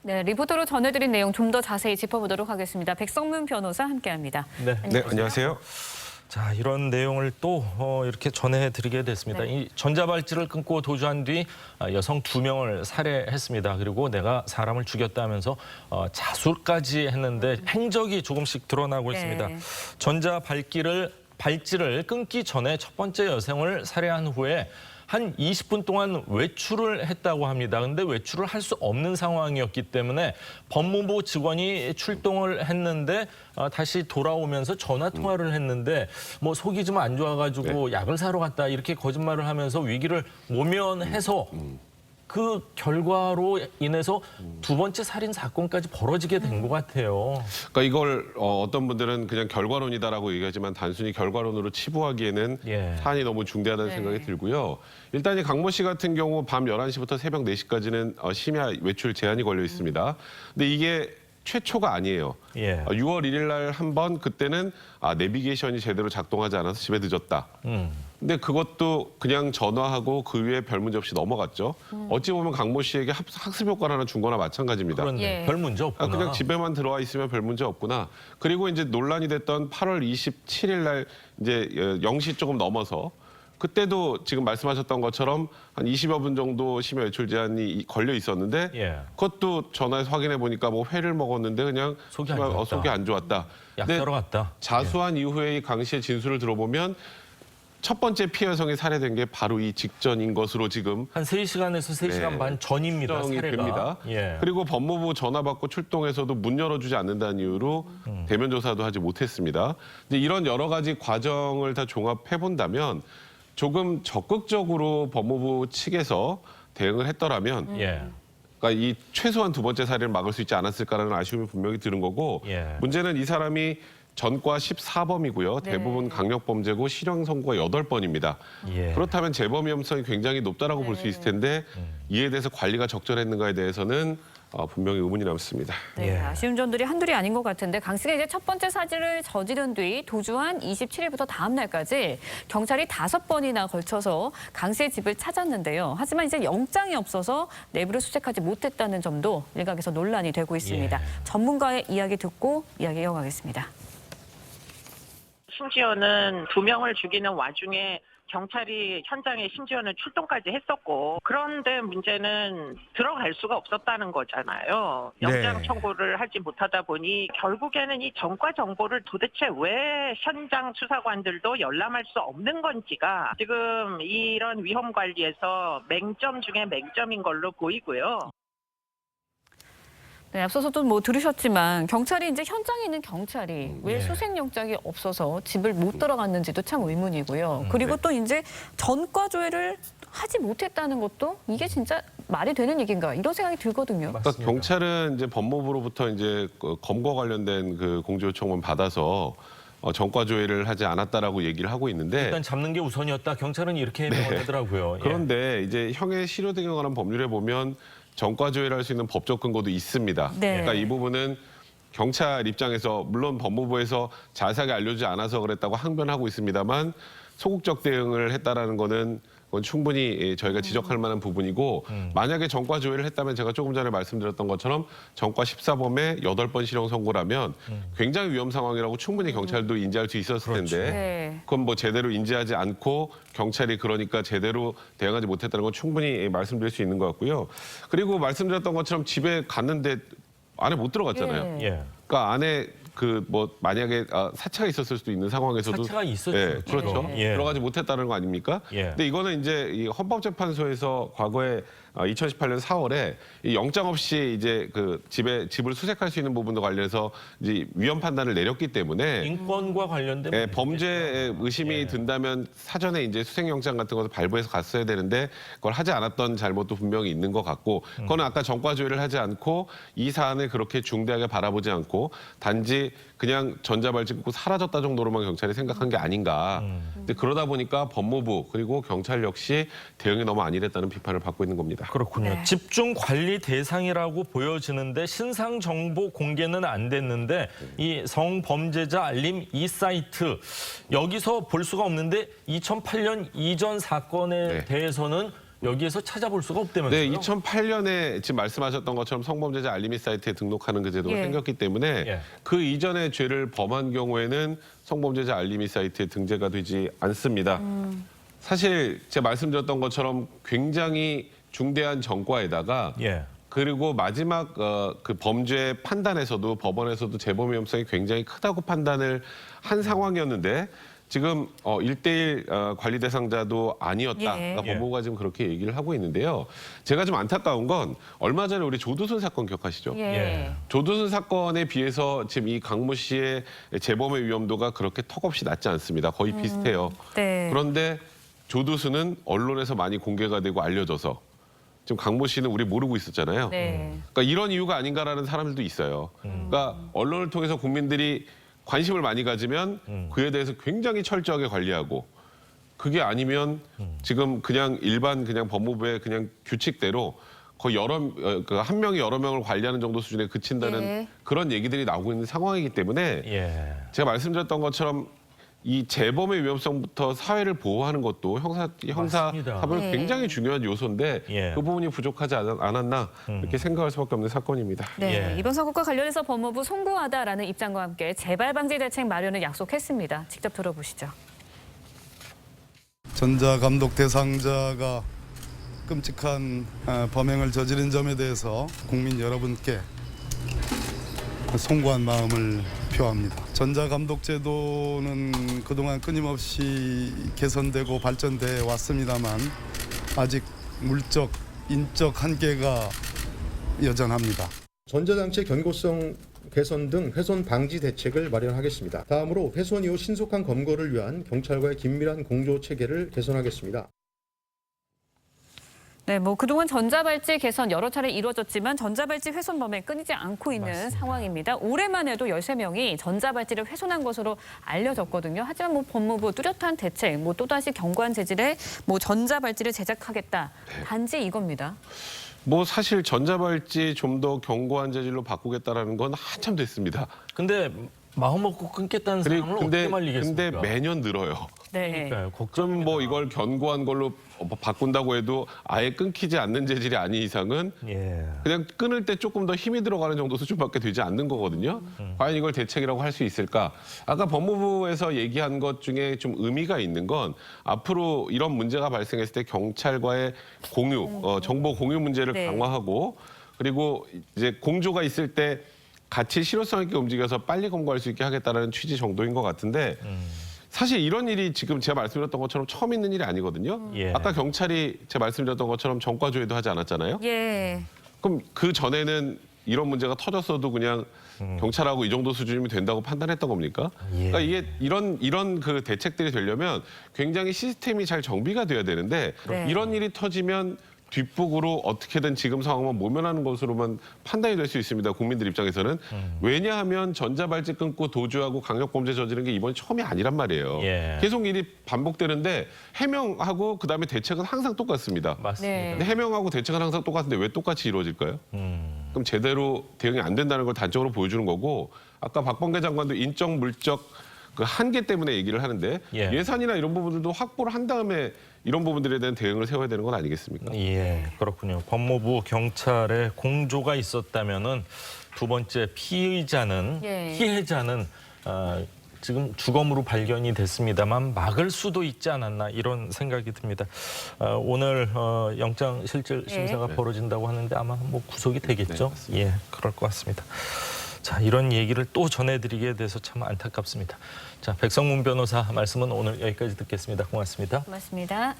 네, 리포터로 전해드린 내용 좀 더 자세히 짚어보도록 하겠습니다. 백성문 변호사 함께합니다. 네, 안녕하세요. 자, 이런 내용을 또 이렇게 전해드리게 됐습니다. 네. 이 전자발찌를 끊고 도주한 뒤 여성 2명을 살해했습니다. 그리고 내가 사람을 죽였다면서 자수까지 했는데 행적이 조금씩 드러나고 네. 있습니다. 발찌를 끊기 전에 첫 번째 여성을 살해한 후에 한 20분 동안 외출을 했다고 합니다. 근데 외출을 할 수 없는 상황이었기 때문에 법무부 직원이 출동을 했는데 다시 돌아오면서 전화 통화를 했는데 뭐 속이 좀 안 좋아가지고 약을 사러 갔다 이렇게 거짓말을 하면서 위기를 모면해서 그 결과로 인해서 두 번째 살인 사건까지 벌어지게 된 것 같아요. 그러니까 이걸 어떤 분들은 그냥 결과론이다라고 얘기하지만 단순히 결과론으로 치부하기에는 사안이 너무 중대하다는 생각이 들고요. 일단 이 강모 씨 같은 경우 밤 11시부터 새벽 4시까지는 심야 외출 제한이 걸려 있습니다. 근데 이게 최초가 아니에요. 6월 1일 날 한 번 그때는 내비게이션이 제대로 작동하지 않아서 집에 늦었다. 근데 그것도 그냥 전화하고 그 위에 별 문제 없이 넘어갔죠. 어찌 보면 강모 씨에게 학습 효과를 하나 준 거나 마찬가지입니다. 그런데 별 문제 없구나. 그냥 집에만 들어와 있으면 별 문제 없구나. 그리고 이제 논란이 됐던 8월 27일 날 이제 0시 조금 넘어서 그때도 지금 말씀하셨던 것처럼 한 20여 분 정도 심야 외출 제한이 걸려 있었는데 그것도 전화해서 확인해 보니까 뭐 회를 먹었는데 그냥 속이 안 좋았다. 속이 안 좋았다. 약 사러 갔다. 자수한 이후에 이 강 씨의 진술을 들어보면 첫 번째 피해 여성이 살해된 게 바로 이 직전인 것으로 지금 한 3시간에서 3시간 반 전입니다. 추정이 사례가. 됩니다. 그리고 법무부 전화 받고 출동해서도 문 열어주지 않는다는 이유로 대면 조사도 하지 못했습니다. 이제 이런 여러 가지 과정을 다 종합해 본다면 조금 적극적으로 법무부 측에서 대응을 했더라면 그러니까 이 최소한 두 번째 살인을 막을 수 있지 않았을까라는 아쉬움이 분명히 드는 거고 문제는 이 사람이 전과 14범이고요. 대부분 강력범죄고 실형 선고가 8번입니다. 그렇다면 재범 위험성이 굉장히 높다라고 볼 수 있을 텐데 이에 대해서 관리가 적절했는가에 대해서는 분명히 의문이 남습니다. 네, 아쉬운 점들이 한둘이 아닌 것 같은데 강 씨가 이제 첫 번째 사진을 저지른 뒤 도주한 27일부터 다음 날까지 경찰이 5번이나 걸쳐서 강 씨의 집을 찾았는데요. 하지만 이제 영장이 없어서 내부를 수색하지 못했다는 점도 일각에서 논란이 되고 있습니다. 전문가의 이야기 듣고 이야기 이어가겠습니다. 심지어는 2명을 죽이는 와중에 경찰이 현장에 심지어는 출동까지 했었고 그런데 문제는 들어갈 수가 없었다는 거잖아요. 영장 청구를 하지 못하다 보니 결국에는 이 전과 정보를 도대체 왜 현장 수사관들도 열람할 수 없는 건지가 지금 이런 위험 관리에서 맹점 중에 맹점인 걸로 보이고요. 네, 앞서서도 뭐 들으셨지만 경찰이 이제 현장에 있는 경찰이 왜 수색영장이 없어서 집을 못 들어갔는지도 참 의문이고요. 그리고 또 이제 전과 조회를 하지 못했다는 것도 이게 진짜 말이 되는 얘기인가 이런 생각이 들거든요. 그러니까 경찰은 이제 법무부로부터 이제 검거 관련된 그 공조 요청만 받아서 전과 조회를 하지 않았다라고 얘기를 하고 있는데 일단 잡는 게 우선이었다. 경찰은 이렇게 해명하더라고요. 그런데 이제 형의 실효 등에 관한 법률에 보면 전과 조회를 할 수 있는 법적 근거도 있습니다. 그러니까 이 부분은 경찰 입장에서 물론 법무부에서 자세하게 알려주지 않아서 그랬다고 항변하고 있습니다만 소극적 대응을 했다라는 거는 그건 충분히 저희가 지적할 만한 부분이고 만약에 전과 조회를 했다면 제가 조금 전에 말씀드렸던 것처럼 전과 14범에 8번 실형 선고라면 굉장히 위험 상황이라고 충분히 경찰도 인지할 수 있었을 텐데 그건 뭐 제대로 인지하지 않고 경찰이 그러니까 제대로 대응하지 못했다는 건 충분히 말씀드릴 수 있는 것 같고요. 그리고 말씀드렸던 것처럼 집에 갔는데 안에 못 들어갔잖아요. 그러니까 안에 그 뭐 만약에 사체가 있었을 수도 있는 상황에서도 사체가 있었죠. 그렇죠. 들어가지 못했다는 거 아닙니까? 근데 이거는 이제 이 헌법재판소에서 과거에 2018년 4월에 이 영장 없이 이제 그 집을 수색할 수 있는 부분도 관련해서 이제 위험 판단을 내렸기 때문에 인권과 관련된 범죄 의심이 든다면 사전에 이제 수색영장 같은 것을 발부해서 갔어야 되는데 그걸 하지 않았던 잘못도 분명히 있는 것 같고 그거는 아까 전과 조회를 하지 않고 이 사안을 그렇게 중대하게 바라보지 않고 단지 그냥 전자발찌 끊고 사라졌다 정도로만 경찰이 생각한 게 아닌가. 근데 그러다 보니까 법무부 그리고 경찰 역시 대응이 너무 안일했다는 비판을 받고 있는 겁니다. 그렇군요. 집중 관리 대상이라고 보여지는데 신상 정보 공개는 안 됐는데 이 성범죄자 알림 이 사이트 여기서 볼 수가 없는데 2008년 이전 사건에 대해서는 여기에서 찾아볼 수가 없다면서요? 네, 2008년에 지금 말씀하셨던 것처럼 성범죄자 알림이 사이트에 등록하는 그 제도가 예. 생겼기 때문에 예. 그 이전에 죄를 범한 경우에는 성범죄자 알림이 사이트에 등재가 되지 않습니다. 사실 제가 말씀드렸던 것처럼 굉장히 중대한 전과에다가 예. 그리고 마지막 그 범죄 판단에서도 법원에서도 재범 위험성이 굉장히 크다고 판단을 한 상황이었는데 지금 1대1 관리 대상자도 아니었다. 예. 그러니까 법무부가 지금 그렇게 얘기를 하고 있는데요. 제가 좀 안타까운 건 얼마 전에 우리 조두순 사건 기억하시죠? 예. 조두순 사건에 비해서 지금 이 강모 씨의 재범의 위험도가 그렇게 턱없이 낮지 않습니다. 거의 비슷해요. 네. 그런데 조두순은 언론에서 많이 공개가 되고 알려져서 지금 강모 씨는 우리 모르고 있었잖아요. 네. 그러니까 이런 이유가 아닌가라는 사람들도 있어요. 그러니까 언론을 통해서 국민들이 관심을 많이 가지면 그에 대해서 굉장히 철저하게 관리하고 그게 아니면 지금 그냥 일반 그냥 법무부의 그냥 규칙대로 거의 한 명이 여러 명을 관리하는 정도 수준에 그친다는 예. 그런 얘기들이 나오고 있는 상황이기 때문에 예. 제가 말씀드렸던 것처럼 이 재범의 위험성부터 사회를 보호하는 것도 형사 맞습니다. 사법에 네. 굉장히 중요한 요소인데 예. 그 부분이 부족하지 않았나 이렇게 생각할 수밖에 없는 사건입니다. 네, 예. 이번 사건과 관련해서 법무부 송구하다라는 입장과 함께 재발 방지 대책 마련을 약속했습니다. 직접 들어보시죠. 전자감독 대상자가 끔찍한 범행을 저지른 점에 대해서 국민 여러분께 송구한 마음을 표합니다. 전자감독 제도는 그동안 끊임없이 개선되고 발전돼 왔습니다만 아직 물적, 인적 한계가 여전합니다. 전자장치의 견고성 개선 등 훼손 방지 대책을 마련하겠습니다. 다음으로 훼손 이후 신속한 검거를 위한 경찰과의 긴밀한 공조 체계를 개선하겠습니다. 네, 뭐 그동안 전자발찌 개선 여러 차례 이루어졌지만 전자발찌 훼손 범행 끊이지 않고 있는 맞습니다. 상황입니다. 올해만 해도 13명이 전자발찌를 훼손한 것으로 알려졌거든요. 하지만 뭐 법무부 뚜렷한 대책, 뭐 또다시 견고한 재질의 뭐 전자발찌를 제작하겠다. 단지 이겁니다. 뭐 사실 전자발찌 좀 더 견고한 재질로 바꾸겠다라는 건 한참 됐습니다. 근데 마음 먹고 끊겠다는 사람을 어떻게 말리겠습니까? 근데 매년 늘어요. 네. 그러니까요. 좀 뭐 이걸 견고한 걸로 바꾼다고 해도 아예 끊기지 않는 재질이 아닌 이상은 예. 그냥 끊을 때 조금 더 힘이 들어가는 정도 수준밖에 되지 않는 거거든요. 과연 이걸 대책이라고 할 수 있을까? 아까 법무부에서 얘기한 것 중에 좀 의미가 있는 건 앞으로 이런 문제가 발생했을 때 경찰과의 공유, 정보 공유 문제를 네. 강화하고 그리고 이제 공조가 있을 때 같이 실효성 있게 움직여서 빨리 검거할 수 있게 하겠다는 취지 정도인 것 같은데 사실 이런 일이 지금 제가 말씀드렸던 것처럼 처음 있는 일이 아니거든요. 예. 아까 경찰이 제가 말씀드렸던 것처럼 전과조회도 하지 않았잖아요. 예. 그럼 그 전에는 이런 문제가 터졌어도 그냥 경찰하고 이 정도 수준이면 된다고 판단했던 겁니까? 예. 그러니까 이게 이런 그 대책들이 되려면 굉장히 시스템이 잘 정비가 돼야 되는데 네. 이런 일이 터지면 뒷북으로 어떻게든 지금 상황만 모면하는 것으로만 판단이 될 수 있습니다. 국민들 입장에서는. 왜냐하면 전자발찌 끊고 도주하고 강력범죄 저지른 게 이번이 처음이 아니란 말이에요. 예. 계속 일이 반복되는데 해명하고 그다음에 대책은 항상 똑같습니다. 맞습니다. 네. 근데 해명하고 대책은 항상 똑같은데 왜 똑같이 이루어질까요? 그럼 제대로 대응이 안 된다는 걸 단적으로 보여주는 거고 아까 박범계 장관도 인적 물적 그 한계 때문에 얘기를 하는데 예. 예산이나 이런 부분들도 확보를 한 다음에 이런 부분들에 대한 대응을 세워야 되는 건 아니겠습니까? 예, 그렇군요. 법무부 경찰의 공조가 있었다면은 두 번째 피의자는 예. 피해자는 지금 주검으로 발견이 됐습니다만 막을 수도 있지 않았나 이런 생각이 듭니다. 오늘 영장 실질 심사가 벌어진다고 하는데 아마 뭐 구속이 되겠죠. 예, 그럴 것 같습니다. 자, 이런 얘기를 또 전해드리게 돼서 참 안타깝습니다. 자, 백성문 변호사 말씀은 오늘 여기까지 듣겠습니다. 고맙습니다. 고맙습니다.